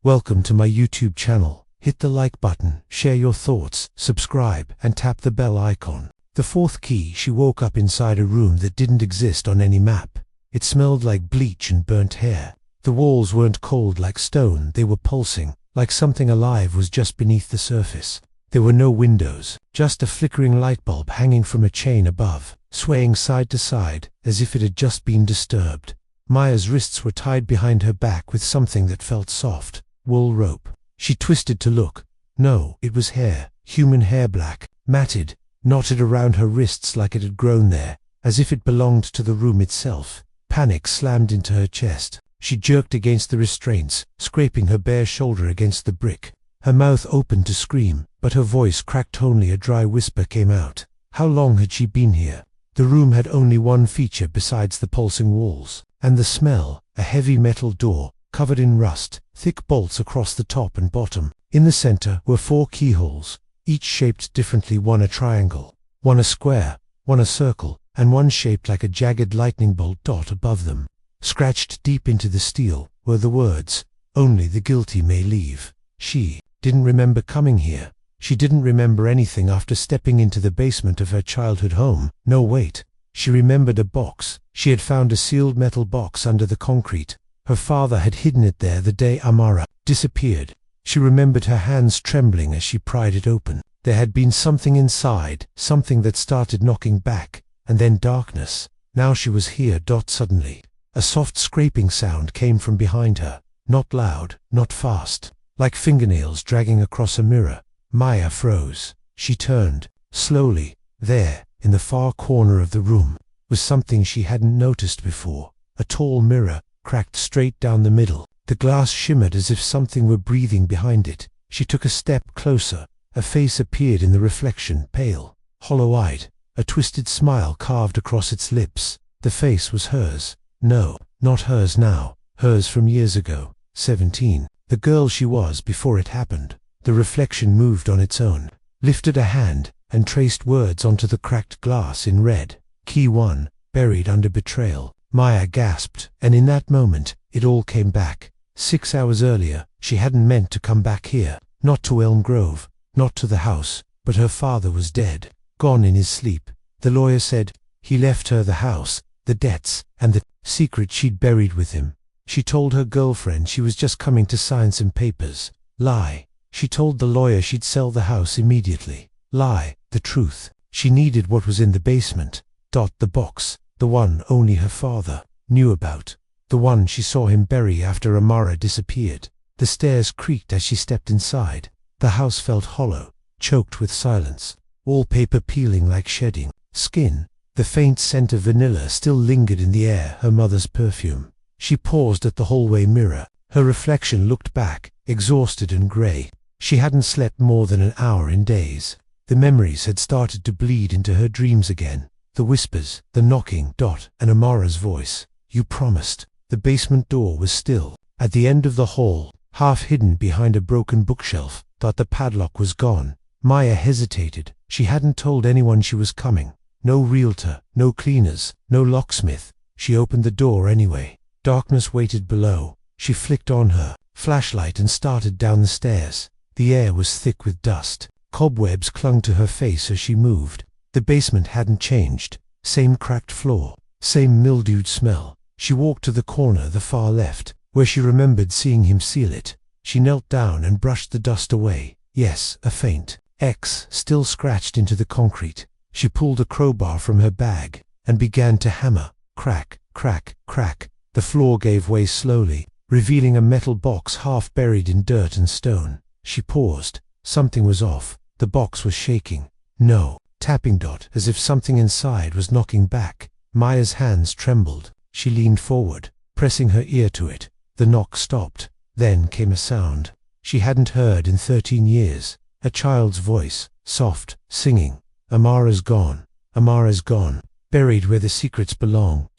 Welcome to my YouTube channel. Hit the like button, share your thoughts, subscribe, and tap the bell icon. The fourth key, she woke up inside a room that didn't exist on any map. It smelled like bleach and burnt hair. The walls weren't cold like stone, they were pulsing, like something alive was just beneath the surface. There were no windows, just a flickering light bulb hanging from a chain above, swaying side to side, as if it had just been disturbed. Maya's wrists were tied behind her back with something that felt soft. Wool rope. She twisted to look. No, it was hair, human hair, black, matted, knotted around her wrists like it had grown there, as if it belonged to the room itself. Panic slammed into her chest. She jerked against the restraints, scraping her bare shoulder against the brick. Her mouth opened to scream, but her voice cracked. Only a dry whisper came out. How long had she been here? The room had only one feature besides the pulsing walls, and the smell, a heavy metal door, covered in rust, thick bolts across the top and bottom. In the center were 4 keyholes, each shaped differently, one a triangle, one a square, one a circle, and one shaped like a jagged lightning bolt dot above them. Scratched deep into the steel were the words, "Only the guilty may leave." She didn't remember coming here. She didn't remember anything after stepping into the basement of her childhood home. No, wait. She remembered a box. She had found a sealed metal box under the concrete. Her father had hidden it there the day Amara disappeared. She remembered her hands trembling as she pried it open. There had been something inside, something that started knocking back, and then darkness. Now she was here. Suddenly, a soft scraping sound came from behind her. Not loud, not fast, like fingernails dragging across a mirror. Maya froze. She turned, slowly. There, in the far corner of the room, was something she hadn't noticed before. A tall mirror, cracked straight down the middle. The glass shimmered as if something were breathing behind it. She took a step closer. A face appeared in the reflection, pale, hollow-eyed. A twisted smile carved across its lips. The face was hers. No, not hers now. Hers from years ago. 17. The girl she was before it happened. The reflection moved on its own, lifted a hand, and traced words onto the cracked glass in red. Key 1, buried under betrayal. Maya gasped, and in that moment, it all came back. 6 hours earlier, she hadn't meant to come back here. Not to Elm Grove, not to the house, but her father was dead, gone in his sleep. The lawyer said he left her the house, the debts, and the secret she'd buried with him. She told her girlfriend she was just coming to sign some papers. Lie. She told the lawyer she'd sell the house immediately. Lie. The truth. She needed what was in the basement. The box. The one only her father knew about. The one she saw him bury after Amara disappeared. The stairs creaked as she stepped inside. The house felt hollow, choked with silence. Wallpaper peeling like shedding skin. The faint scent of vanilla still lingered in the air, her mother's perfume. She paused at the hallway mirror. Her reflection looked back, exhausted and grey. She hadn't slept more than an hour in days. The memories had started to bleed into her dreams again. The whispers, the knocking, and Amara's voice. You promised. The basement door was still. At the end of the hall, half hidden behind a broken bookshelf, the padlock was gone. Maya hesitated. She hadn't told anyone she was coming. No realtor, no cleaners, no locksmith. She opened the door anyway. Darkness waited below. She flicked on her flashlight and started down the stairs. The air was thick with dust. Cobwebs clung to her face as she moved. The basement hadn't changed. Same cracked floor, same mildewed smell. She walked to the corner, the far left, where she remembered seeing him seal it. She knelt down and brushed the dust away. Yes, a faint X still scratched into the concrete. She pulled a crowbar from her bag and began to hammer. Crack, crack, crack. The floor gave way slowly, revealing a metal box half buried in dirt and stone. She paused. Something was off. The box was shaking. No. Tapping as if something inside was knocking back. Maya's hands trembled. She leaned forward, pressing her ear to it. The knock stopped. Then came a sound she hadn't heard in 13 years. A child's voice, soft, singing. Amara's gone. Amara's gone. Buried where the secrets belong.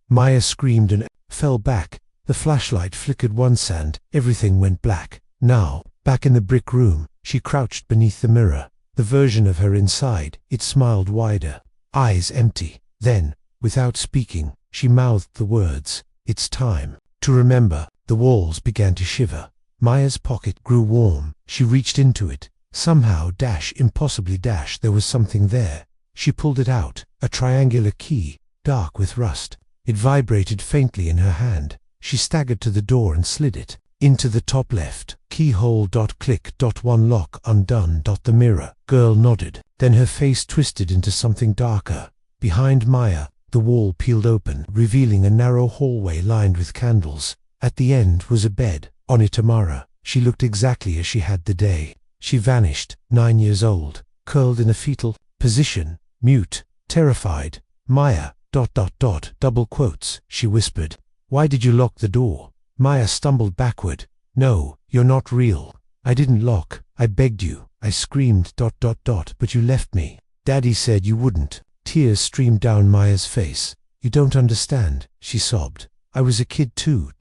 Maya screamed and fell back. The flashlight flickered once and everything went black. Now, back in the brick room, she crouched beneath the mirror. The version of her inside, it smiled wider, eyes empty. Then, without speaking, she mouthed the words, "It's time to remember." The walls began to shiver. Maya's pocket grew warm. She reached into it. Somehow, impossibly, there was something there. She pulled it out, a triangular key, dark with rust. It vibrated faintly in her hand. She staggered to the door and slid it into the top left. Keyhole. Click. One lock undone. The mirror. Girl nodded. Then her face twisted into something darker. Behind Maya, the wall peeled open, revealing a narrow hallway lined with candles. At the end was a bed. On it Amara. She looked exactly as she had the day she vanished, 9 years old, curled in a fetal position, mute, terrified. Maya, double quotes, she whispered. Why did you lock the door? Maya stumbled backward. No, you're not real. I didn't lock. I begged you. I screamed, but you left me. Daddy said you wouldn't. Tears streamed down Maya's face. You don't understand, she sobbed. I was a kid too,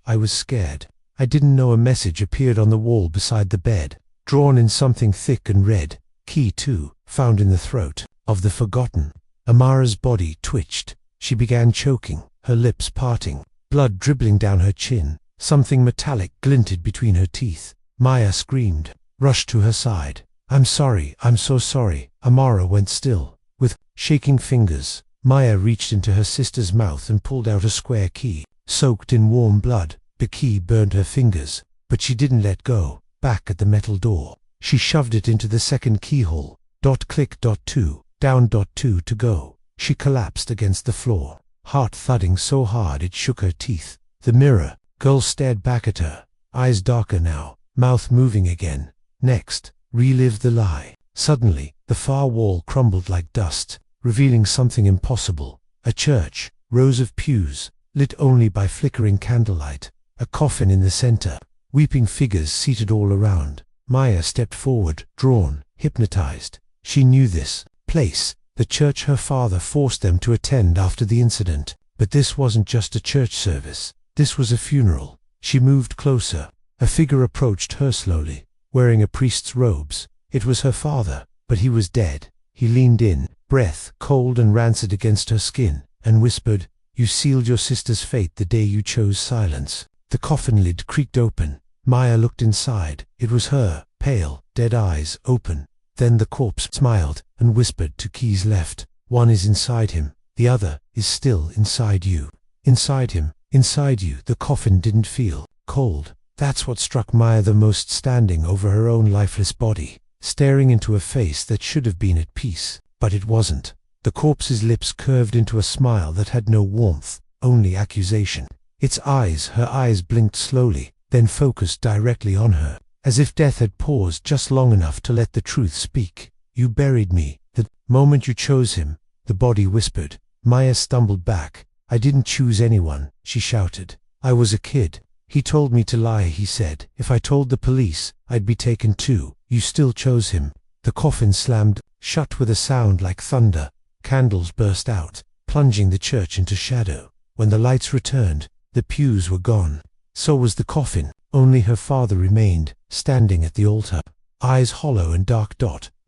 I was scared. I didn't know a message appeared on the wall beside the bed, drawn in something thick and red. Key 2, found in the throat of the forgotten. Amara's body twitched. She began choking, her lips parting, blood dribbling down her chin. Something metallic glinted between her teeth. Maya screamed, rushed to her side. I'm sorry, I'm so sorry. Amara went still. With shaking fingers, Maya reached into her sister's mouth and pulled out a square key, soaked in warm blood. The key burned her fingers, but she didn't let go. Back at the metal door, she shoved it into the second keyhole. Click. 2, down. 2 to go. She collapsed against the floor, heart thudding so hard it shook her teeth. The mirror. Girl stared back at her, eyes darker now, mouth moving again. Next, relive the lie. Suddenly, the far wall crumbled like dust, revealing something impossible. A church, rows of pews, lit only by flickering candlelight. A coffin in the center, weeping figures seated all around. Maya stepped forward, drawn, hypnotized. She knew this place, the church her father forced them to attend after the incident. But this wasn't just a church service. This was a funeral. She moved closer. A figure approached her slowly, wearing a priest's robes. It was her father, but he was dead. He leaned in, breath cold and rancid against her skin, and whispered, "You sealed your sister's fate the day you chose silence." The coffin lid creaked open. Maya looked inside. It was her, pale, dead eyes open. Then the corpse smiled and whispered to keys left, "One is inside him. The other is still inside you." Inside him, inside you. The coffin didn't feel cold. That's what struck Maya the most, standing over her own lifeless body, staring into a face that should have been at peace, but it wasn't. The corpse's lips curved into a smile that had no warmth, only accusation. Her eyes blinked slowly, then focused directly on her, as if death had paused just long enough to let the truth speak. "You buried me the moment you chose him," the body whispered. Maya stumbled back. "I didn't choose anyone," she shouted. "I was a kid. He told me to lie," he said. "If I told the police, I'd be taken too. You still chose him." The coffin slammed shut with a sound like thunder. Candles burst out, plunging the church into shadow. When the lights returned, the pews were gone. So was the coffin. Only her father remained, standing at the altar, eyes hollow and dark.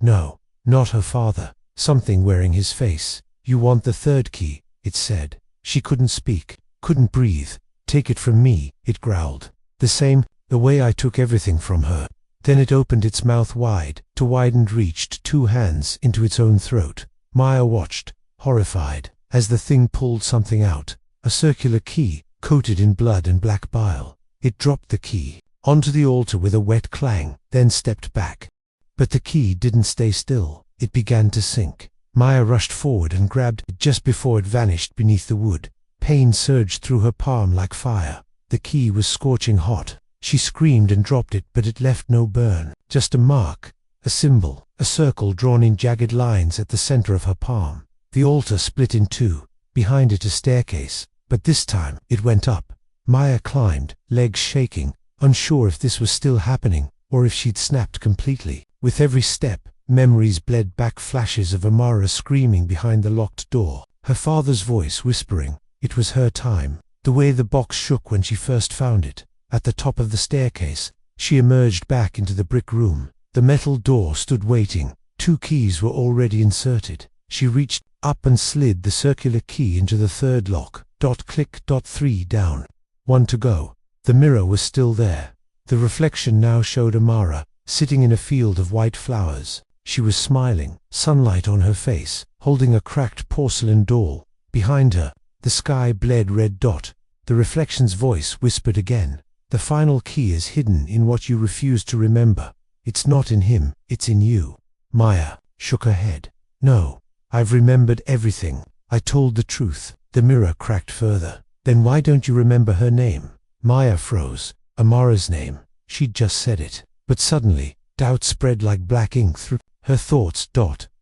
No, not her father. Something wearing his face. "You want the third key," it said. She couldn't speak, couldn't breathe. "Take it from me," it growled. The way I took everything from her." Then it opened its mouth wide, and reached 2 hands into its own throat. Maya watched, horrified, as the thing pulled something out. A circular key, coated in blood and black bile. It dropped the key onto the altar with a wet clang, then stepped back. But the key didn't stay still. It began to sink. Maya rushed forward and grabbed it just before it vanished beneath the wood. Pain surged through her palm like fire. The key was scorching hot. She screamed and dropped it, but it left no burn, just a mark, a symbol, a circle drawn in jagged lines at the center of her palm. The altar split in two, behind it a staircase, but this time it went up. Maya climbed, legs shaking, unsure if this was still happening or if she'd snapped completely. With every step, memories bled back, flashes of Amara screaming behind the locked door, her father's voice whispering. It was her time. The way the box shook when she first found it. At the top of the staircase, she emerged back into the brick room. The metal door stood waiting. 2 keys were already inserted. She reached up and slid the circular key into the third lock. Click. 3 down. 1 to go. The mirror was still there. The reflection now showed Amara, sitting in a field of white flowers. She was smiling, sunlight on her face, holding a cracked porcelain doll. Behind her, the sky bled red dot. The reflection's voice whispered again, "The final key is hidden in what you refuse to remember. It's not in him, it's in you." Maya shook her head. "No, I've remembered everything. I told the truth." The mirror cracked further. "Then why don't you remember her name?" Maya froze. Amara's name. She'd just said it. But suddenly, doubt spread like black ink through her thoughts.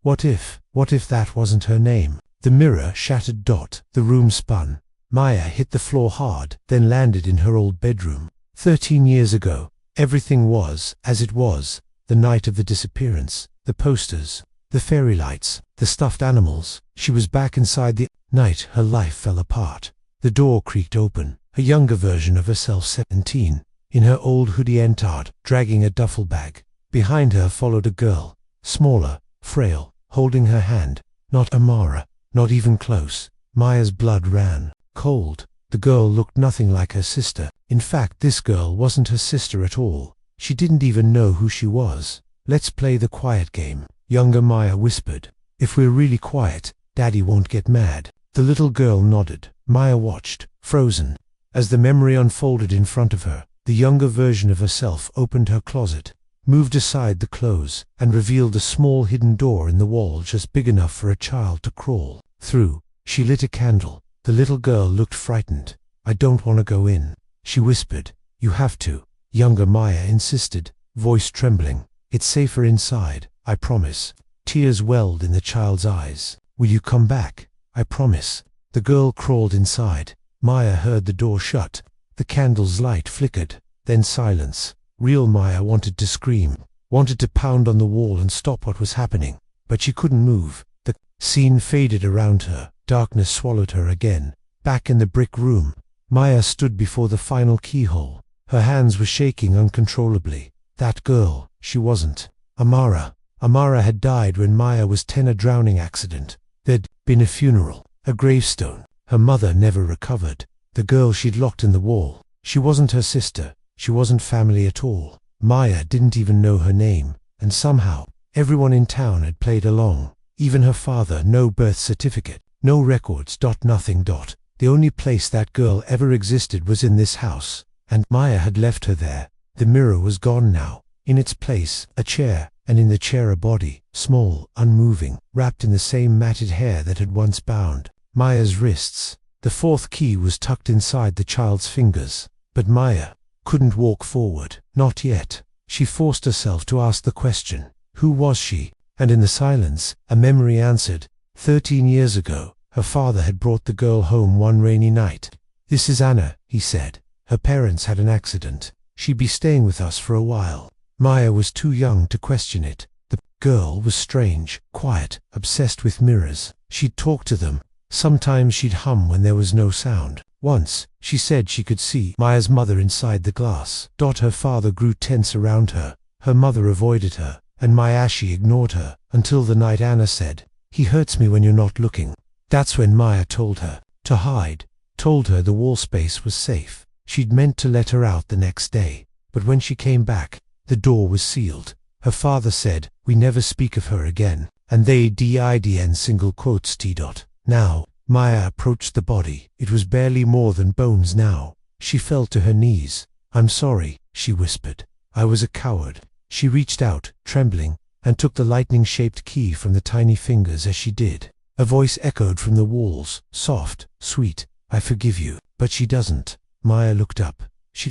What if that wasn't her name? The mirror shattered. The room spun. Maya hit the floor hard, then landed in her old bedroom. 13 years ago, everything was as it was. The night of the disappearance, the posters, the fairy lights, the stuffed animals. She was back inside the night her life fell apart. The door creaked open. A younger version of herself, 17, in her old hoodie entered, dragging a duffel bag. Behind her followed a girl, smaller, frail, holding her hand. Not Amara, not even close. Maya's blood ran cold. The girl looked nothing like her sister. In fact, this girl wasn't her sister at all. She didn't even know who she was. "Let's play the quiet game," younger Maya whispered. "If we're really quiet, Daddy won't get mad." The little girl nodded. Maya watched, frozen. As the memory unfolded in front of her, the younger version of herself opened her closet, moved aside the clothes, and revealed a small hidden door in the wall just big enough for a child to crawl through. She lit a candle. The little girl looked frightened. "I don't want to go in," she whispered. "You have to," younger Maya insisted, voice trembling. "It's safer inside, I promise." Tears welled in the child's eyes. "Will you come back?" "I promise." The girl crawled inside. Maya heard the door shut. The candle's light flickered. Then silence. Real Maya wanted to scream, wanted to pound on the wall and stop what was happening, but she couldn't move. The scene faded around her. Darkness swallowed her again. Back in the brick room, Maya stood before the final keyhole. Her hands were shaking uncontrollably. That girl, she wasn't Amara. Amara had died when Maya was 10, a drowning accident. There'd been a funeral, a gravestone. Her mother never recovered. The girl she'd locked in the wall, she wasn't her sister. She wasn't family at all. Maya didn't even know her name, and somehow, everyone in town had played along. Even her father. No birth certificate, no records. Nothing. The only place that girl ever existed was in this house, and Maya had left her there. The mirror was gone now. In its place, a chair, and in the chair a body, small, unmoving, wrapped in the same matted hair that had once bound Maya's wrists. The fourth key was tucked inside the child's fingers, but Maya couldn't walk forward. Not yet. She forced herself to ask the question, who was she? And in the silence, a memory answered. 13 years ago, her father had brought the girl home one rainy night. "This is Anna," he said. "Her parents had an accident. She'd be staying with us for a while." Maya was too young to question it. The girl was strange, quiet, obsessed with mirrors. She'd talk to them. Sometimes she'd hum when there was no sound. Once, she said she could see Maya's mother inside the glass. Her father grew tense around her. Her mother avoided her, and Mayashi ignored her, until the night Anna said, "He hurts me when you're not looking." That's when Maya told her to hide, told her the wall space was safe. She'd meant to let her out the next day, but when she came back, the door was sealed. Her father said, "We never speak of her again," and they didn single quotes t. Now, Maya approached the body. It was barely more than bones now. She fell to her knees. "I'm sorry," she whispered. "I was a coward." She reached out, trembling, and took the lightning-shaped key from the tiny fingers. As she did, a voice echoed from the walls, soft, sweet, "I forgive you." But she doesn't. Maya looked up.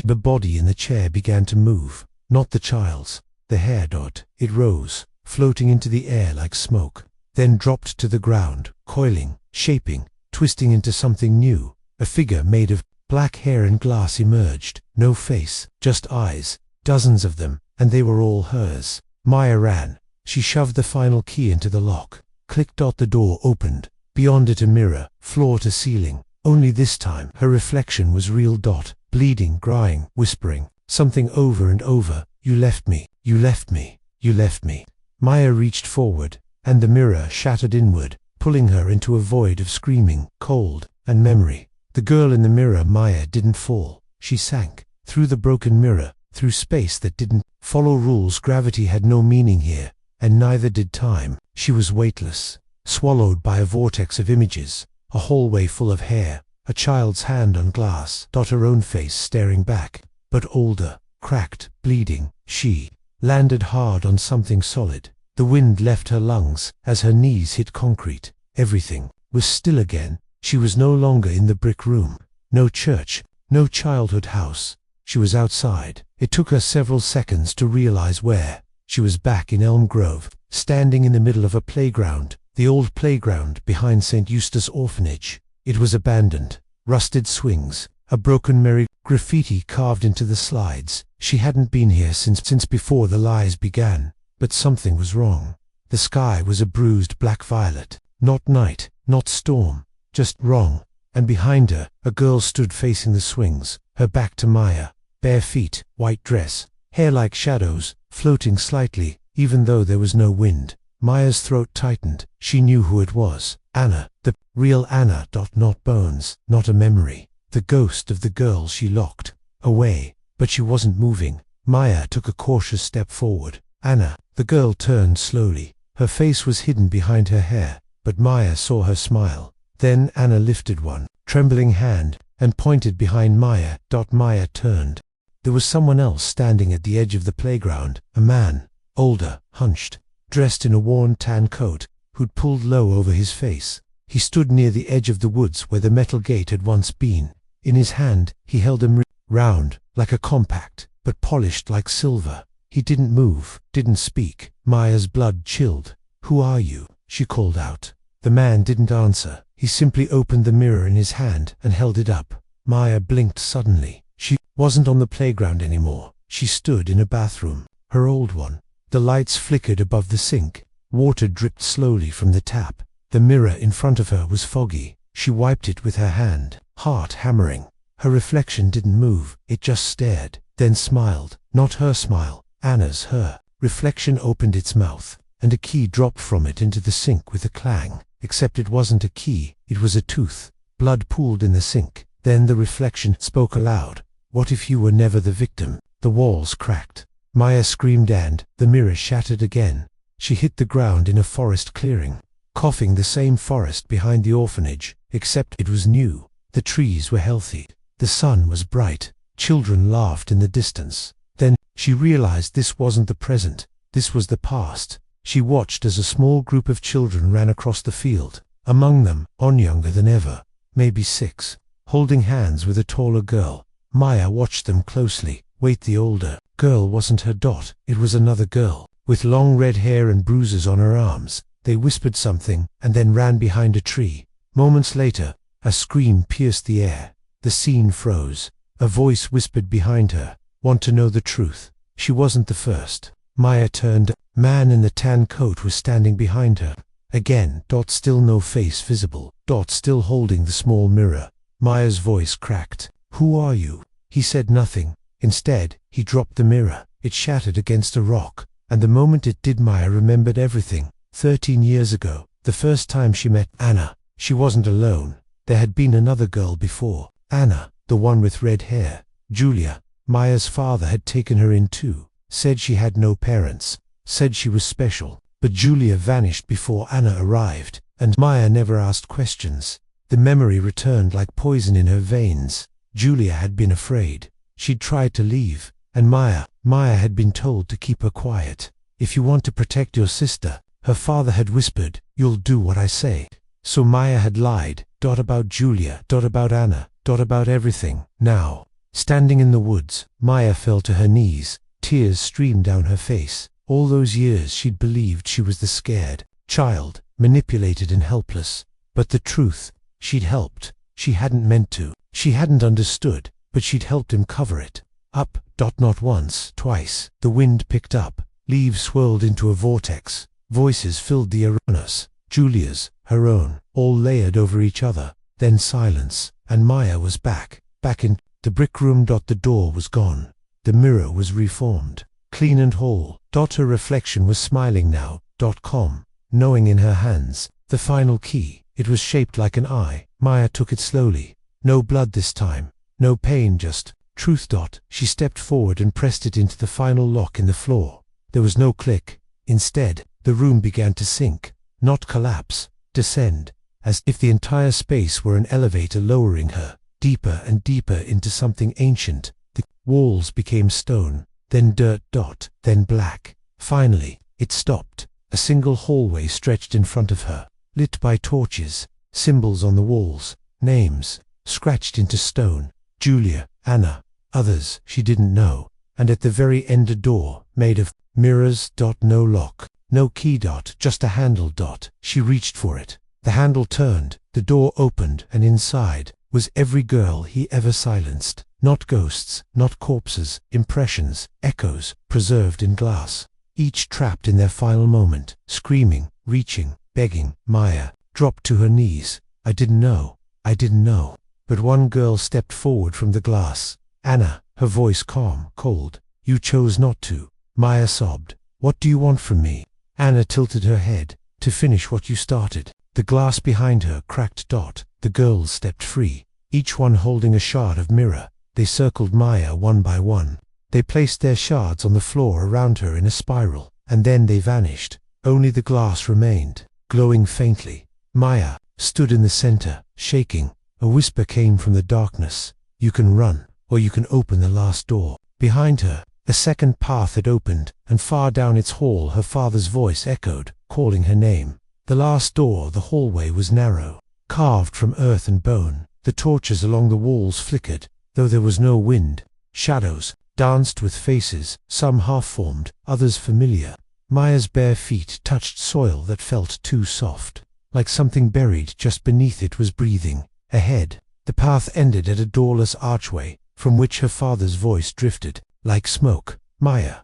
The body in the chair began to move. Not the child's. The hair. It rose, floating into the air like smoke, then dropped to the ground, coiling, shaping, twisting into something new. A figure made of black hair and glass emerged. No face, just eyes, dozens of them, and they were all hers. Maya ran. She shoved the final key into the lock. Click. The door opened. Beyond it a mirror, floor to ceiling. Only this time her reflection was real. Bleeding, crying, whispering something over and over. "You left me, you left me, you left me." Maya reached forward, and the mirror shattered inward, pulling her into a void of screaming, cold, and memory. The girl in the mirror, Maya, didn't fall. She sank. Through the broken mirror, through space that didn't follow rules. Gravity had no meaning here, and neither did time. She was weightless, swallowed by a vortex of images, a hallway full of hair, a child's hand on glass, her own face staring back, but older, cracked, bleeding. She landed hard on something solid. The wind left her lungs as her knees hit concrete. Everything was still again. She was no longer in the brick room. No church, no childhood house. She was outside. It took her several seconds to realize where. She was back in Elm Grove, standing in the middle of a playground, the old playground behind St. Eustace Orphanage. It was abandoned. Rusted swings, a broken graffiti carved into the slides. She hadn't been here since before the lies began. But something was wrong. The sky was a bruised black violet. Not night, not storm, just wrong. And behind her, a girl stood facing the swings, her back to Maya. Bare feet, white dress, hair like shadows, floating slightly, even though there was no wind. Maya's throat tightened. She knew who it was. Anna, the real Anna. Not bones, not a memory. The ghost of the girl she locked away. But she wasn't moving. Maya took a cautious step forward. Anna. The girl turned slowly. Her face was hidden behind her hair, but Maya saw her smile. Then Anna lifted one trembling hand and pointed behind Maya. Maya turned. There was someone else standing at the edge of the playground, a man, older, hunched, dressed in a worn tan coat, who'd pulled low over his face. He stood near the edge of the woods where the metal gate had once been. In his hand, he held a round, like a compact, but polished like silver. He didn't move, didn't speak. Maya's blood chilled. "Who are you?" she called out. The man didn't answer. He simply opened the mirror in his hand and held it up. Maya blinked suddenly. She wasn't on the playground anymore. She stood in a bathroom, her old one. The lights flickered above the sink. Water dripped slowly from the tap. The mirror in front of her was foggy. She wiped it with her hand, heart hammering. Her reflection didn't move. It just stared, then smiled. Not her smile. Anna's. Her reflection opened its mouth, and a key dropped from it into the sink with a clang. Except it wasn't a key, it was a tooth. Blood pooled in the sink. Then the reflection spoke aloud. "What if you were never the victim?" The walls cracked. Maya screamed and the mirror shattered again. She hit the ground in a forest clearing, coughing. The same forest behind the orphanage, except it was new. The trees were healthy. The sun was bright. Children laughed in the distance. Then she realized this wasn't the present. This was the past. She watched as a small group of children ran across the field. Among them, on younger than ever, maybe 6, holding hands with a taller girl. Maya watched them closely. Wait, the older girl wasn't her. It was another girl, with long red hair and bruises on her arms. They whispered something, and then ran behind a tree. Moments later, a scream pierced the air. The scene froze. A voice whispered behind her, "Want to know the truth?" She wasn't the first. Maya turned. Man in the tan coat was standing behind her. Again. Still no face visible. Still holding the small mirror. Maya's voice cracked. "Who are you?" He said nothing. Instead, he dropped the mirror. It shattered against a rock, and the moment it did, Maya remembered everything. 13 years ago, the first time she met Anna. She wasn't alone. There had been another girl before. Anna, the one with red hair. Julia. Maya's father had taken her in too. Said she had no parents. Said she was special. But Julia vanished before Anna arrived, and Maya never asked questions. The memory returned like poison in her veins. Julia had been afraid. She'd tried to leave, and Maya had been told to keep her quiet. "If you want to protect your sister," her father had whispered, "you'll do what I say." So Maya had lied. About Julia. About Anna. About everything. Now, standing in the woods, Maya fell to her knees. Tears streamed down her face. All those years she'd believed she was the scared child, manipulated and helpless. But the truth, she'd helped. She hadn't meant to. She hadn't understood, but she'd helped him cover it up. Not once, twice. The wind picked up. Leaves swirled into a vortex. Voices filled the arenas. Julia's, her own, all layered over each other. Then silence, and Maya was back in the brick room. The door was gone. The mirror was reformed, clean and whole. Her reflection was smiling now. Knowing in her hands the final key. It was shaped like an eye. Maya took it slowly. No blood this time. No pain, just Truth. She stepped forward and pressed it into the final lock in the floor. There was no click. Instead, the room began to sink, not collapse, descend, as if the entire space were an elevator lowering her, deeper and deeper into something ancient. The walls became stone, then dirt. Then black. Finally, it stopped. A single hallway stretched in front of her, lit by torches, symbols on the walls, names, scratched into stone. Julia, Anna, others she didn't know, and at the very end a door, made of mirrors. No lock, no key. Just a handle. She reached for it. The handle turned, the door opened, and inside was every girl he ever silenced. Not ghosts, not corpses, impressions, echoes, preserved in glass. Each trapped in their final moment, screaming, reaching, begging. Maya dropped to her knees. I didn't know. But one girl stepped forward from the glass. Anna, her voice calm, cold. You chose not to. Maya sobbed. What do you want from me? Anna tilted her head. To finish what you started. The glass behind her cracked. The girls stepped free, each one holding a shard of mirror. They circled Maya one by one. They placed their shards on the floor around her in a spiral, and then they vanished. Only the glass remained, glowing faintly. Maya stood in the center, shaking. A whisper came from the darkness. You can run, or you can open the last door. Behind her, a second path had opened, and far down its hall her father's voice echoed, calling her name. The last door, the hallway, was narrow, carved from earth and bone. The torches along the walls flickered, though there was no wind. Shadows danced with faces, some half-formed, others familiar. Maya's bare feet touched soil that felt too soft, like something buried just beneath it was breathing. Ahead, the path ended at a doorless archway, from which her father's voice drifted, like smoke. Maya,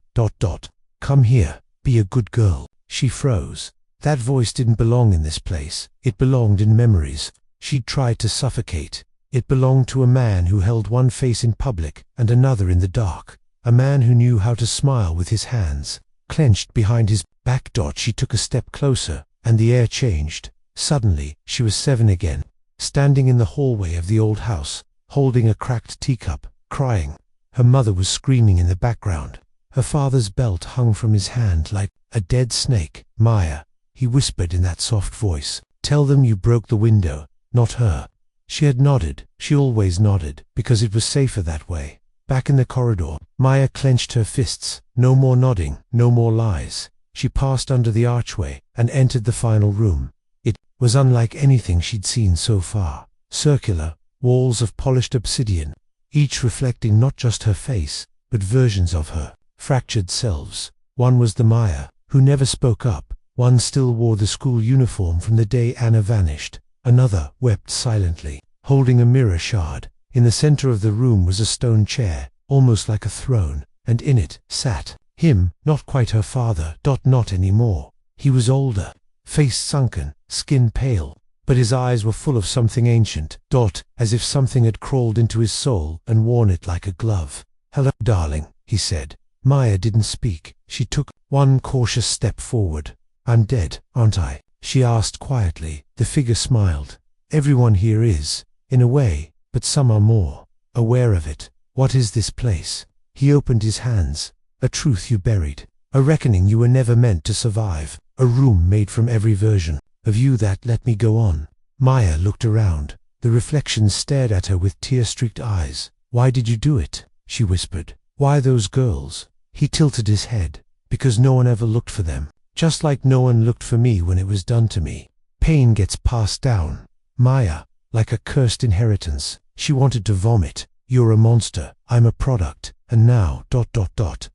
come here, be a good girl. She froze. That voice didn't belong in this place. It belonged in memories she'd tried to suffocate. It belonged to a man who held one face in public and another in the dark. A man who knew how to smile with his hands clenched behind his back. She took a step closer, and the air changed. Suddenly, she was 7 again, standing in the hallway of the old house, holding a cracked teacup, crying. Her mother was screaming in the background. Her father's belt hung from his hand like a dead snake. Maya, he whispered in that soft voice, tell them you broke the window, not her. She had nodded. She always nodded, because it was safer that way. Back in the corridor, Maya clenched her fists. No more nodding, no more lies. She passed under the archway and entered the final room. It was unlike anything she'd seen so far. Circular, walls of polished obsidian, each reflecting not just her face, but versions of her, fractured selves. One was the Maya, who never spoke up. One still wore the school uniform from the day Anna vanished. Another wept silently, holding a mirror shard. In the center of the room was a stone chair, almost like a throne, and in it sat him, not quite her father. Not anymore. He was older, face sunken, skin pale, but his eyes were full of something ancient. As if something had crawled into his soul and worn it like a glove. Hello, darling, he said. Maya didn't speak. She took one cautious step forward. I'm dead, aren't I? She asked quietly. The figure smiled. Everyone here is, in a way, but some are more aware of it. What is this place? He opened his hands. A truth you buried. A reckoning you were never meant to survive. A room made from every version of you that let me go on. Maya looked around. The reflections stared at her with tear-streaked eyes. Why did you do it? She whispered. Why those girls? He tilted his head. Because no one ever looked for them. Just like no one looked for me when it was done to me. Pain gets passed down. Maya, like a cursed inheritance. She wanted to vomit. You're a monster. I'm a product. And now,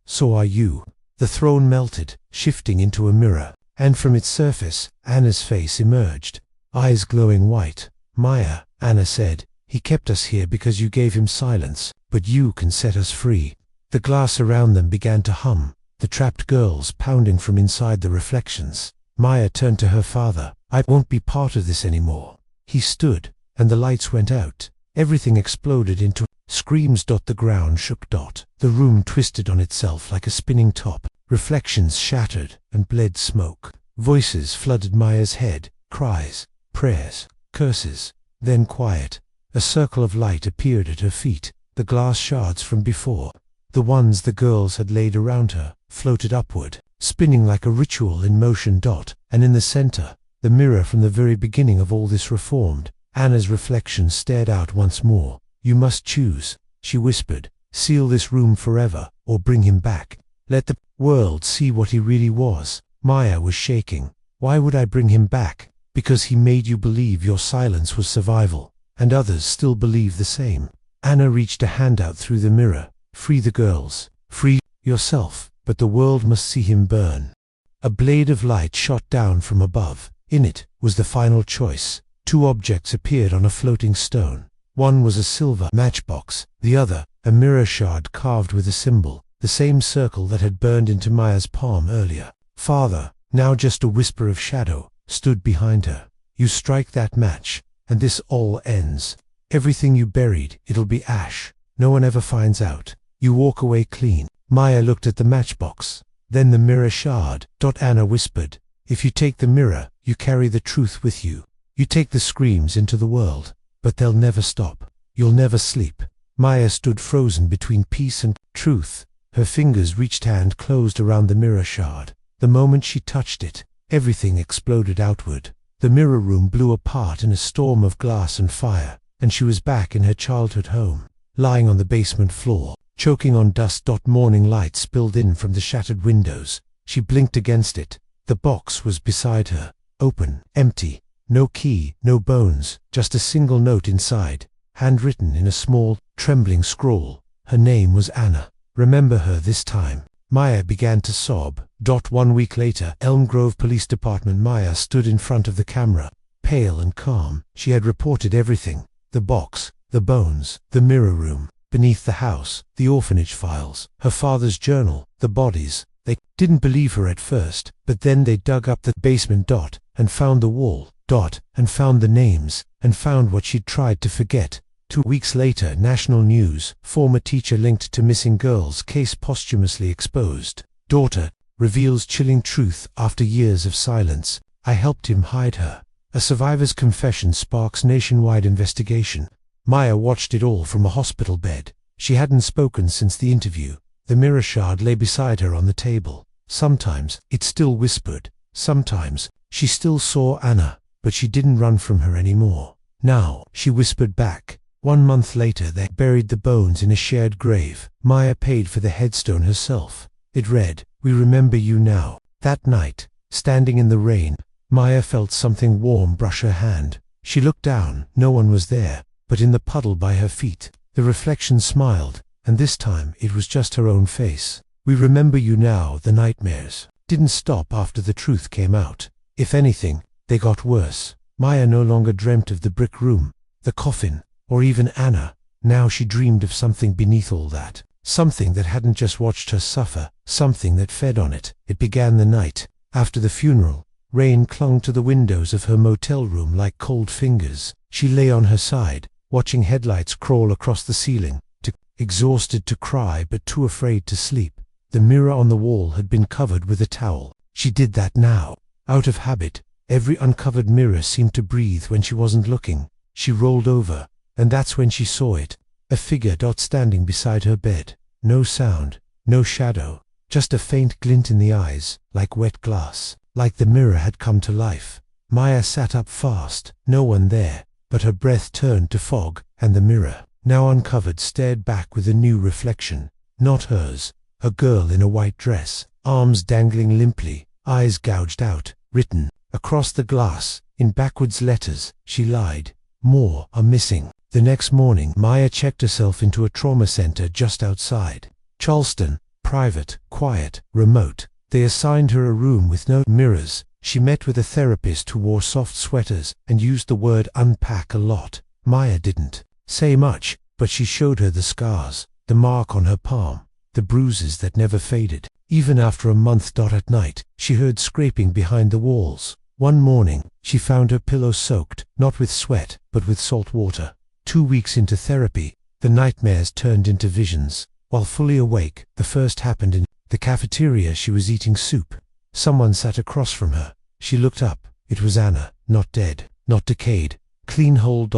so are you. The throne melted, shifting into a mirror. And from its surface, Anna's face emerged. Eyes glowing white. Maya, Anna said, he kept us here because you gave him silence. But you can set us free. The glass around them began to hum. The trapped girls pounding from inside the reflections. Maya turned to her father. I won't be part of this anymore. He stood, and the lights went out. Everything exploded into screams. The ground shook. The room twisted on itself like a spinning top. Reflections shattered and bled smoke. Voices flooded Maya's head. Cries, prayers, curses. Then quiet. A circle of light appeared at her feet. the glass shards from before, the ones the girls had laid around her, floated upward, spinning like a ritual in motion. And in the center, the mirror from the very beginning of all this reformed. Anna's reflection stared out once more. "You must choose," she whispered. "Seal this room forever, or bring him back. Let the world see what he really was." Maya was shaking. "Why would I bring him back?" "Because he made you believe your silence was survival, and others still believe the same." Anna reached a hand out through the mirror. "Free the girls. Free yourself, but the world must see him burn." A blade of light shot down from above. In it was the final choice. Two objects appeared on a floating stone. One was a silver matchbox, the other a mirror shard carved with a symbol, the same circle that had burned into Maya's palm earlier. Father, now just a whisper of shadow, stood behind her. "You strike that match, and this all ends. Everything you buried, it'll be ash. No one ever finds out. You walk away clean." Maya looked at the matchbox, then the mirror shard. Anna whispered, "If you take the mirror, you carry the truth with you. You take the screams into the world, but they'll never stop. You'll never sleep." Maya stood frozen between peace and truth. Her fingers reached hand closed around the mirror shard. The moment she touched it, everything exploded outward. The mirror room blew apart in a storm of glass and fire, and she was back in her childhood home, lying on the basement floor, choking on dust. Morning light spilled in from the shattered windows. She blinked against it. The box was beside her, open, empty. No key, no bones, just a single note inside, handwritten in a small, trembling scrawl. Her name was Anna. "Remember her this time." Maya began to sob. 1 week later, Elm Grove Police Department. Maya stood in front of the camera, pale and calm. She had reported everything: the box, the bones, the mirror room, beneath the house, the orphanage files, her father's journal, the bodies. They didn't believe her at first, but then they dug up the basement. And found the wall. And found the names, and found what she'd tried to forget. 2 weeks later, national news: former teacher linked to missing girls case posthumously exposed. Daughter reveals chilling truth after years of silence. I helped him hide her. A survivor's confession sparks nationwide investigation. Maya watched it all from a hospital bed. She hadn't spoken since the interview. The mirror shard lay beside her on the table. Sometimes it still whispered. Sometimes she still saw Anna, but she didn't run from her anymore. Now she whispered back. 1 month later, they buried the bones in a shared grave. Maya paid for the headstone herself. It read, "We remember you now." That night, standing in the rain, Maya felt something warm brush her hand. She looked down. No one was there, but in the puddle by her feet, the reflection smiled, and this time it was just her own face. "We remember you now." The nightmares didn't stop after the truth came out. If anything, they got worse. Maya no longer dreamt of the brick room, the coffin, or even Anna. Now she dreamed of something beneath all that. Something that hadn't just watched her suffer, something that fed on it. It began the night after the funeral. Rain clung to the windows of her motel room like cold fingers. She lay on her side, watching headlights crawl across the ceiling, exhausted to cry but too afraid to sleep. The mirror on the wall had been covered with a towel. She did that now, out of habit. Every uncovered mirror seemed to breathe when she wasn't looking. She rolled over, and that's when she saw it. A figure standing beside her bed. No sound, no shadow, just a faint glint in the eyes, like wet glass, like the mirror had come to life. Maya sat up fast. No one there, but her breath turned to fog, and the mirror, now uncovered, stared back with a new reflection. Not hers. A girl in a white dress, arms dangling limply, eyes gouged out. Written across the glass, in backwards letters, she lied. "More are missing." The next morning, Maya checked herself into a trauma center just outside Charleston. Private, quiet, remote. They assigned her a room with no mirrors. She met with a therapist who wore soft sweaters and used the word unpack a lot. Maya didn't say much, but she showed her the scars, the mark on her palm, the bruises that never faded. Even after a month. At night, she heard scraping behind the walls. One morning, she found her pillow soaked, not with sweat, but with salt water. 2 weeks into therapy, the nightmares turned into visions. While fully awake, the first happened in the cafeteria. She was eating soup. Someone sat across from her. She looked up. It was Anna, not dead, not decayed, clean whole.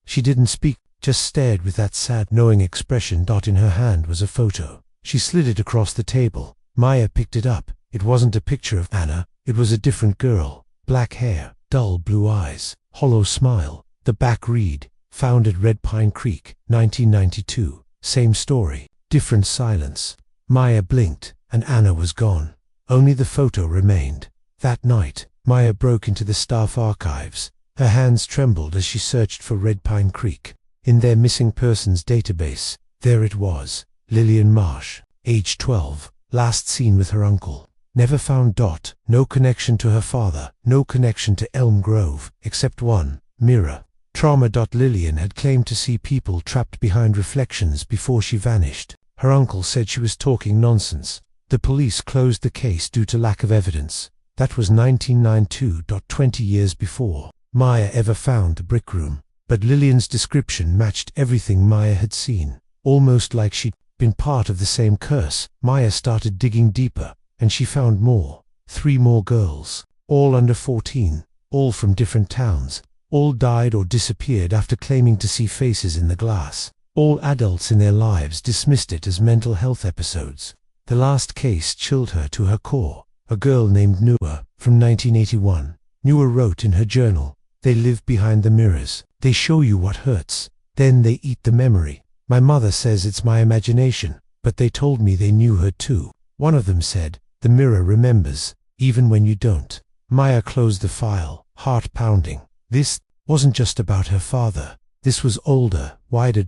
She didn't speak just stared with that sad, knowing expression. In her hand was a photo. She slid it across the table. Maya picked it up. It wasn't a picture of Anna. It was a different girl. Black hair, dull blue eyes, hollow smile. The back read, "Found at Red Pine Creek, 1992. Same story, different silence." Maya blinked, and Anna was gone. Only the photo remained. That night, Maya broke into the staff archives. Her hands trembled as she searched for Red Pine Creek. In their missing persons database, there it was. Lillian Marsh, age 12, last seen with her uncle. Never found. No connection to her father, no connection to Elm Grove, except one, mirror. Trauma. Lillian had claimed to see people trapped behind reflections before she vanished. Her uncle said she was talking nonsense. The police closed the case due to lack of evidence. That was 1992. 20 years before Maya ever found the brick room. But Lillian's description matched everything Maya had seen. Almost like she'd been part of the same curse. Maya started digging deeper, and she found more. 3 more girls, all under 14, all from different towns. All died or disappeared after claiming to see faces in the glass. All adults in their lives dismissed it as mental health episodes. The last case chilled her to her core. A girl named Noor, from 1981. Noor wrote in her journal, "They live behind the mirrors. They show you what hurts. Then they eat the memory. My mother says it's my imagination, but they told me they knew her too." One of them said, "The mirror remembers, even when you don't." Maya closed the file, heart pounding. This wasn't just about her father. This was older, wider.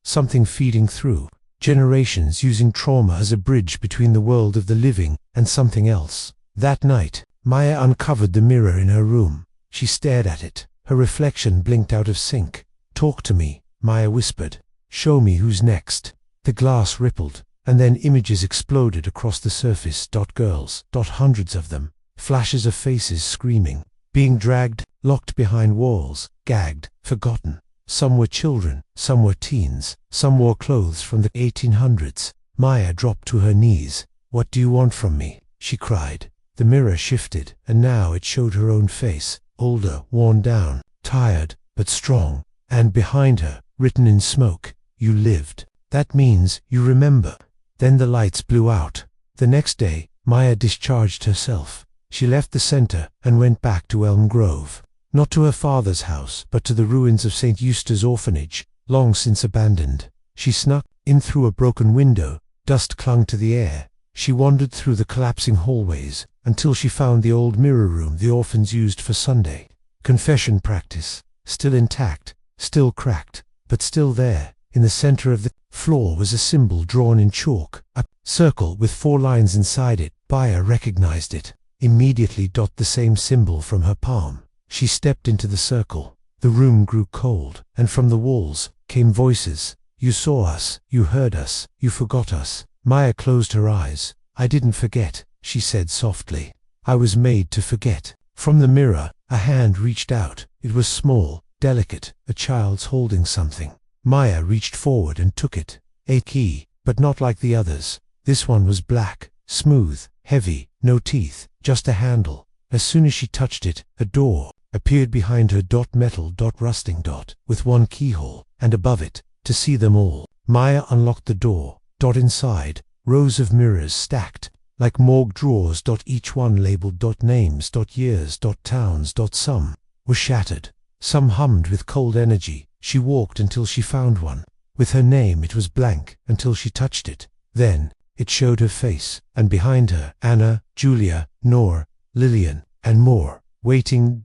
Something feeding through. Generations using trauma as a bridge between the world of the living and something else. That night, Maya uncovered the mirror in her room. She stared at it. Her reflection blinked out of sync. "Talk to me," Maya whispered. "Show me who's next." The glass rippled, and then images exploded across the surface. Girls, hundreds of them. Flashes of faces screaming, being dragged, locked behind walls, gagged, forgotten. Some were children, some were teens, some wore clothes from the 1800s. Maya dropped to her knees. "What do you want from me?" she cried. The mirror shifted, and now it showed her own face, older, worn down, tired, but strong. And behind her, written in smoke, "You lived. That means you remember." Then the lights blew out. The next day, Maya discharged herself. She left the center and went back to Elm Grove. Not to her father's house, but to the ruins of St. Eustace Orphanage, long since abandoned. She snuck in through a broken window. Dust clung to the air. She wandered through the collapsing hallways until she found the old mirror room the orphans used for Sunday confession practice. Still intact, still cracked, but still there. In the center of the floor was a symbol drawn in chalk, a circle with 4 lines inside it. Maya recognized it immediately. The same symbol from her palm. She stepped into the circle. The room grew cold, and from the walls came voices. "You saw us, you heard us, you forgot us." Maya closed her eyes. "I didn't forget," she said softly. "I was made to forget." From the mirror, a hand reached out. It was small, delicate, a child's holding something. Maya reached forward and took it. A key, but not like the others. This one was black, smooth, heavy, no teeth, just a handle. As soon as she touched it, a door appeared behind her. Metal. Rusting. With one keyhole, and above it, to see them all. Maya unlocked the door. Inside, rows of mirrors stacked, like morgue drawers. Each one labeled. Names. Years. Towns. Some were shattered. Some hummed with cold energy. She walked until she found one. With her name it was blank, until she touched it. Then, it showed her face, and behind her, Anna, Julia, Noor, Lillian, and more. Waiting.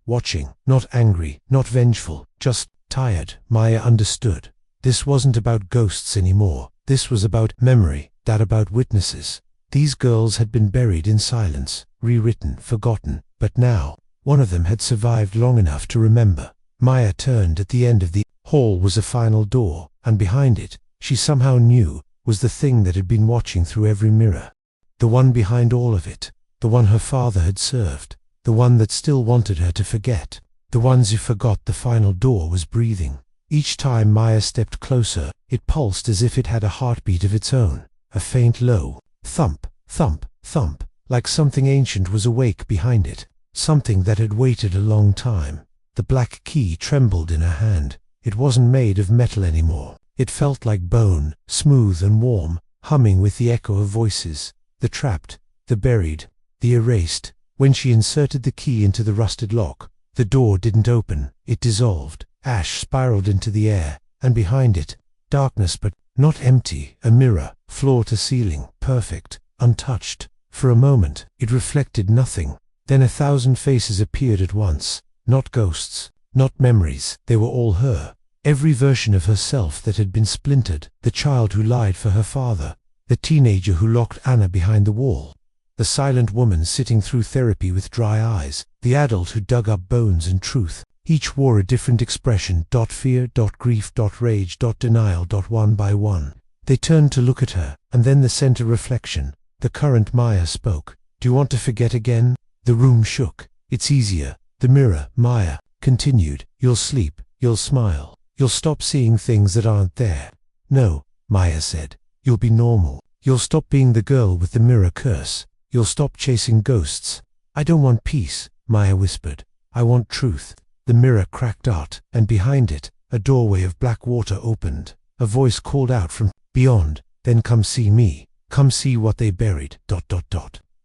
Watching. Not angry, not vengeful, just tired. Maya understood. This wasn't about ghosts anymore. This was about memory, about witnesses. These girls had been buried in silence, rewritten, forgotten, but now, one of them had survived long enough to remember. Maya turned. At the end of the hall was a final door, and behind it, she somehow knew, was the thing that had been watching through every mirror. The one behind all of it. The one her father had served. The one that still wanted her to forget. The ones who forgot the final door was breathing. Each time Maya stepped closer, it pulsed as if it had a heartbeat of its own. A faint low thump, thump, thump, like something ancient was awake behind it. Something that had waited a long time. The black key trembled in her hand. It wasn't made of metal anymore. It felt like bone, smooth and warm, humming with the echo of voices. The trapped, the buried, the erased. When she inserted the key into the rusted lock, the door didn't open, it dissolved. Ash spiraled into the air, and behind it, darkness, but not empty, a mirror, floor to ceiling, perfect, untouched. For a moment, it reflected nothing. Then 1,000 faces appeared at once. Not ghosts, not memories, they were all her. Every version of herself that had been splintered. The child who lied for her father, the teenager who locked Anna behind the wall, the silent woman sitting through therapy with dry eyes, the adult who dug up bones and truth. Each wore a different expression. Fear, grief, rage, denial. One by one, they turned to look at her, and then the center reflection, the current Maya, spoke. Do you want to forget again? The room shook. It's easier. The mirror, Maya, continued. You'll sleep, you'll smile, you'll stop seeing things that aren't there. No, Maya said. You'll be normal. You'll stop being the girl with the mirror curse. You'll stop chasing ghosts. I don't want peace, Maya whispered. I want truth. The mirror cracked out, and behind it, a doorway of black water opened. A voice called out from beyond, then come see me. Come see what they buried,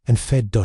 and fed,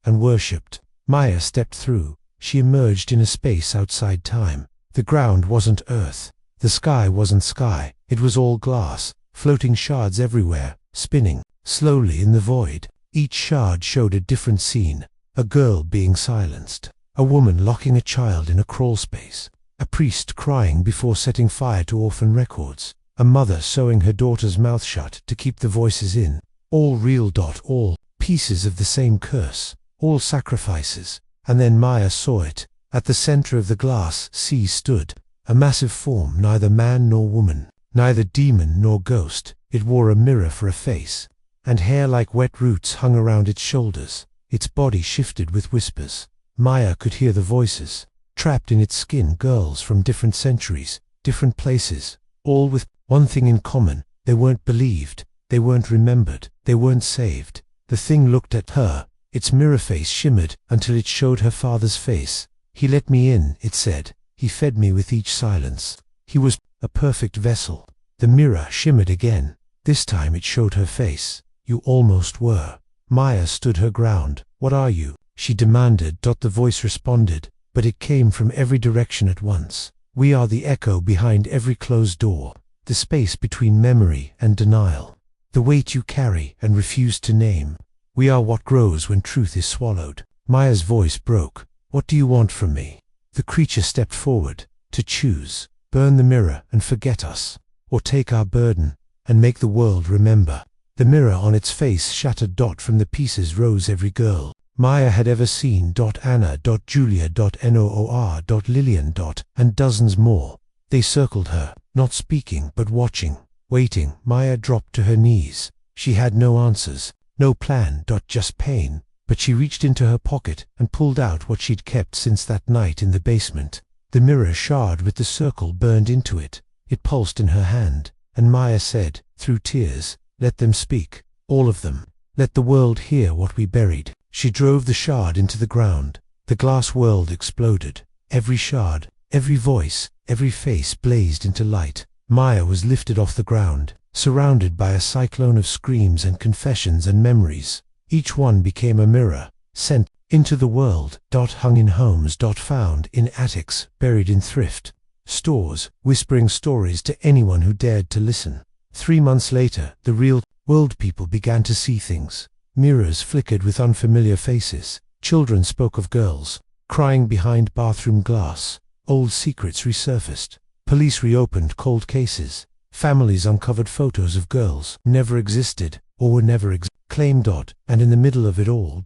and worshipped. Maya stepped through. She emerged in a space outside time. The ground wasn't earth. The sky wasn't sky. It was all glass, floating shards everywhere, spinning, slowly in the void. Each shard showed a different scene. A girl being silenced. A woman locking a child in a crawl space. A priest crying before setting fire to orphan records. A mother sewing her daughter's mouth shut to keep the voices in. All real. All pieces of the same curse. All sacrifices. And then Maya saw it. At the center of the glass sea stood. A massive form, neither man nor woman. Neither demon nor ghost. It wore a mirror for a face. And hair like wet roots hung around its shoulders. Its body shifted with whispers. Maya could hear the voices. Trapped in its skin, girls from different centuries, different places, all with one thing in common. They weren't believed, they weren't remembered, they weren't saved. The thing looked at her. Its mirror face shimmered until it showed her father's face. He let me in, it said. He fed me with each silence. He was a perfect vessel. The mirror shimmered again. This time it showed her face. You almost were. Maya stood her ground. What are you? She demanded. The voice responded, but it came from every direction at once. We are the echo behind every closed door, the space between memory and denial, the weight you carry and refuse to name. We are what grows when truth is swallowed. Maya's voice broke. What do you want from me? The creature stepped forward. To choose, burn the mirror and forget us, or take our burden and make the world remember. The mirror on its face shattered. From the pieces rose every girl Maya had ever seen. Anna, Julia, Noor, Lillian, and dozens more. They circled her, not speaking but watching, waiting. Maya dropped to her knees. She had no answers, no plan. Just pain. But she reached into her pocket and pulled out what she'd kept since that night in the basement. The mirror shard with the circle burned into it. It pulsed in her hand, and Maya said, through tears, "Let them speak, all of them. Let the world hear what we buried." She drove the shard into the ground. The glass world exploded. Every shard, every voice, every face blazed into light. Maya was lifted off the ground, surrounded by a cyclone of screams and confessions and memories. Each one became a mirror, sent into the world. Hung in homes. Found in attics, buried in thrift stores, whispering stories to anyone who dared to listen. 3 months later, the real world people began to see things. Mirrors flickered with unfamiliar faces. Children spoke of girls crying behind bathroom glass. Old secrets resurfaced. Police reopened cold cases. Families uncovered photos of girls who never existed or were never claimed. And in the middle of it all,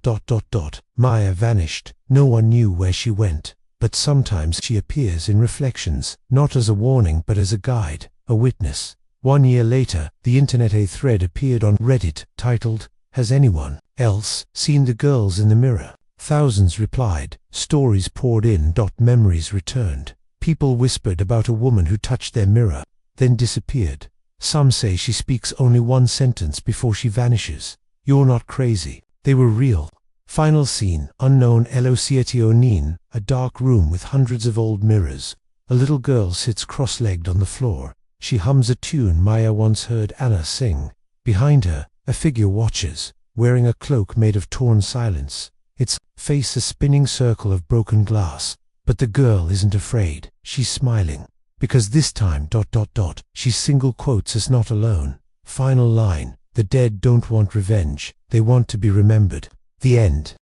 Maya vanished. No one knew where she went. But sometimes she appears in reflections, not as a warning but as a guide, a witness. 1 year later, the internet a thread appeared on Reddit titled, "Has anyone else seen the girls in the mirror?" Thousands replied. Stories poured in. Memories returned. People whispered about a woman who touched their mirror, then disappeared. Some say she speaks only one sentence before she vanishes. You're not crazy. They were real. Final scene, unknown Elocietionin, a dark room with hundreds of old mirrors. A little girl sits cross-legged on the floor. She hums a tune Maya once heard Anna sing. Behind her, a figure watches, wearing a cloak made of torn silence. Its face a spinning circle of broken glass. But the girl isn't afraid. She's smiling. Because this time ... she single quotes us not alone. Final line: the dead don't want revenge. They want to be remembered. The end.